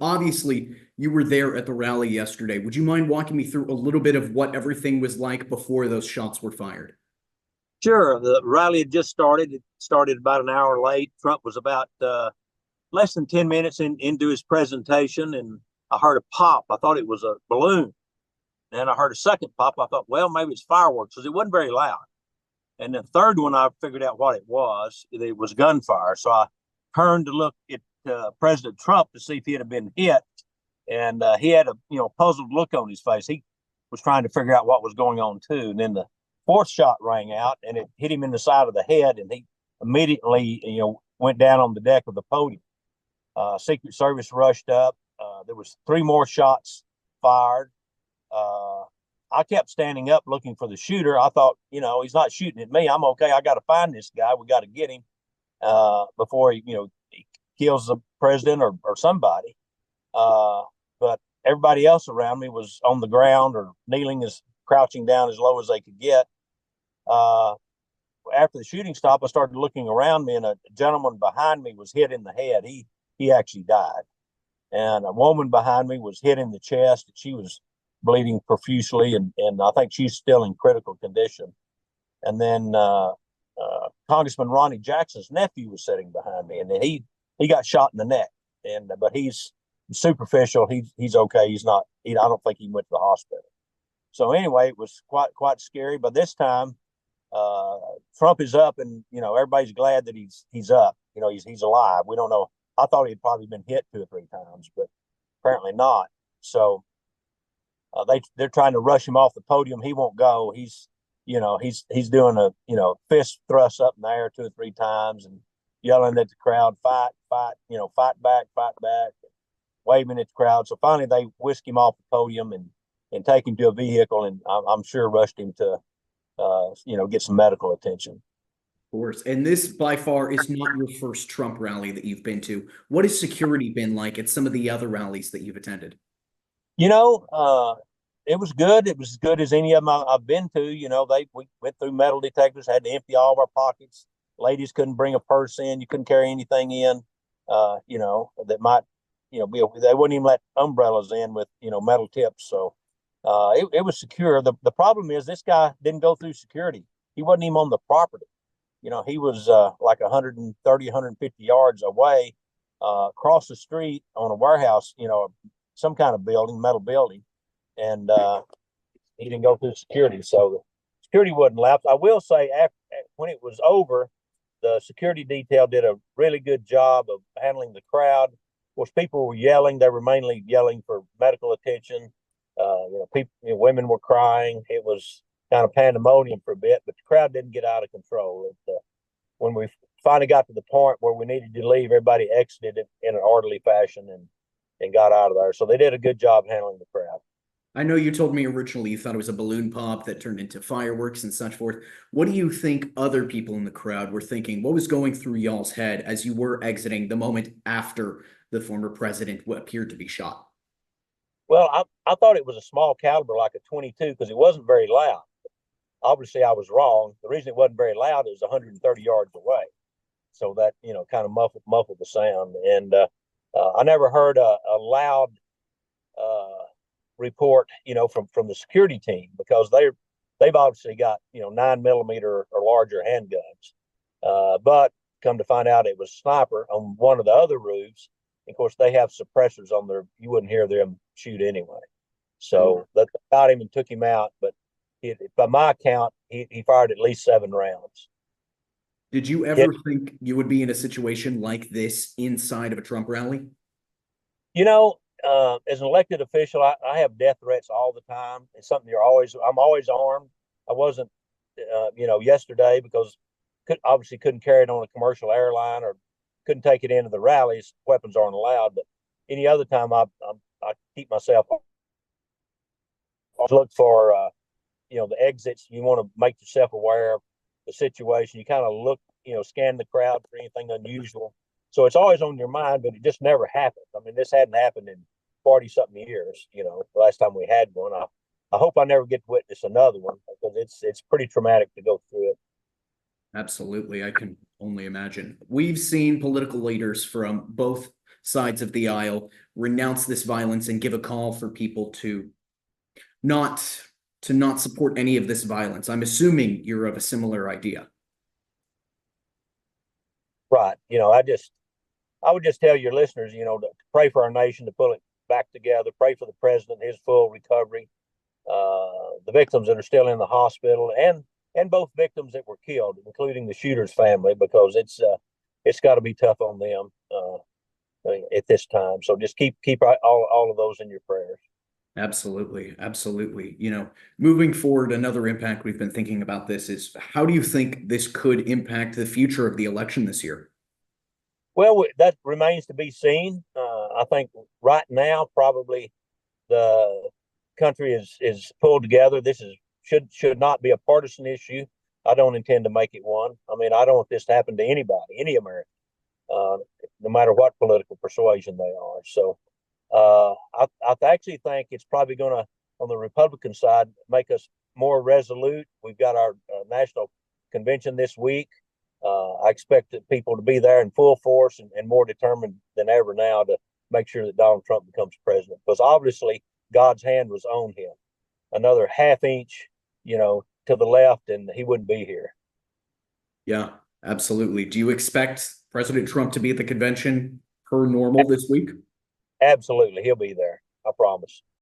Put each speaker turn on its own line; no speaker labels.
Obviously, you were there at the rally yesterday. Would you mind walking me through a little bit of what everything was like before those shots were fired?
Sure. The rally had just started. It started about an hour late. Trump was about less than 10 minutes into his presentation, and I heard a pop. I thought it was a balloon. And I heard a second pop. I thought, well, maybe it's fireworks because it wasn't very loud. And the third one, I figured out what it was. It was gunfire. So I turned to look at President Trump to see if he had been hit. And he had a puzzled look on his face. He was trying to figure out what was going on too. And then the fourth shot rang out, and it hit him in the side of the head, and he immediately went down on the deck of the podium. Secret Service rushed up. There was three more shots fired. Uh, I kept standing up looking for the shooter. I thought, he's not shooting at me. I'm okay. I got to find this guy. We got to get him before he kills the president or somebody. But everybody else around me was on the ground or kneeling, as crouching down as low as they could get. Uh, After the shooting stopped, I started looking around me, and a gentleman behind me was hit in the head. He actually died, and a woman behind me was hit in the chest. And she was bleeding profusely, and I think she's still in critical condition. And then Congressman Ronnie Jackson's nephew was sitting behind me, and he got shot in the neck. And but he's superficial. He's okay. He's not. I don't think he went to the hospital. So anyway, it was quite scary. But this time, uh, Trump is up, and everybody's glad that he's up. He's alive. We don't know. I thought he'd probably been hit two or three times, but apparently not. So they're trying to rush him off the podium. He won't go. He's doing a fist thrust up in the air two or three times and yelling at the crowd, fight, fight, fight back, waving at the crowd. So finally they whisk him off the podium and take him to a vehicle, and I'm sure rushed him to get some medical attention.
Of course. And this by far is not your first Trump rally that you've been to. What has security been like at some of the other rallies that you've attended?
You know, uh, it was good. It was as good as any of them I've been to. We went through metal detectors, had to empty all of our pockets. Ladies couldn't bring a purse in. You couldn't carry anything in. That might, they wouldn't even let umbrellas in with metal tips. So it was secure. The problem is this guy didn't go through security. He wasn't even on the property. He was like 130, 150 yards away, across the street on a warehouse, some kind of building, metal building, and he didn't go through security. So security wasn't lapsed. I will say, when it was over, the security detail did a really good job of handling the crowd. Of course, people were yelling. They were mainly yelling for medical attention. People, women were crying. It was kind of pandemonium for a bit, but the crowd didn't get out of control. When we finally got to the point where we needed to leave, everybody exited it in an orderly fashion and got out of there. So they did a good job handling the crowd.
I know you told me originally you thought it was a balloon pop that turned into fireworks and such forth. What do you think other people in the crowd were thinking? What was going through y'all's head as you were exiting the moment after the former president appeared to be shot?
Well, I thought it was a small caliber, like a 22, because it wasn't very loud. Obviously, I was wrong. The reason it wasn't very loud is 130 yards away, so that kind of muffled the sound. And I never heard a loud uh, report, from the security team, because they've obviously got 9 millimeter or larger handguns. But come to find out, it was sniper on one of the other roofs. Of course, they have suppressors on there. You wouldn't hear them shoot anyway. So that got him and took him out. But by my count, he fired at least 7 rounds.
Did you
It,
ever think you would be in a situation like this inside of a Trump rally?
as an elected official, I have death threats all the time. It's something I'm always armed. I wasn't, yesterday because obviously couldn't carry it on a commercial airline or couldn't take it into the rallies. Weapons aren't allowed. But any other time, I keep myself. Look for the exits. You want to make yourself aware of the situation. You kind of look, scan the crowd for anything unusual. So it's always on your mind, but it just never happened. I mean, this hadn't happened in 40 something years. The last time we had one. I hope I never get to witness another one because it's pretty traumatic to go through it.
Absolutely. I can only imagine. We've seen political leaders from both sides of the aisle renounce this violence and give a call for people not to not support any of this violence. I'm assuming you're of a similar idea.
Right. I would just tell your listeners, to pray for our nation to pull it back together, pray for the president, his full recovery, the victims that are still in the hospital, and both victims that were killed, including the shooter's family, because it's got to be tough on them at this time. So just keep all of those in your prayers.
Absolutely. Absolutely. Moving forward, another impact we've been thinking about this is how do you think this could impact the future of the election this year?
Well, that remains to be seen. I think right now, probably the country is pulled together. This should not be a partisan issue. I don't intend to make it one. I mean, I don't want this to happen to anybody, any American, no matter what political persuasion they are. So I actually think it's probably going to, on the Republican side, make us more resolute. We've got our national convention this week. I expect people to be there in full force and more determined than ever now to make sure that Donald Trump becomes president, because obviously God's hand was on him. Another half inch, to the left, and he wouldn't be here.
Yeah, absolutely. Do you expect President Trump to be at the convention per normal this week?
Absolutely, he'll be there. I promise.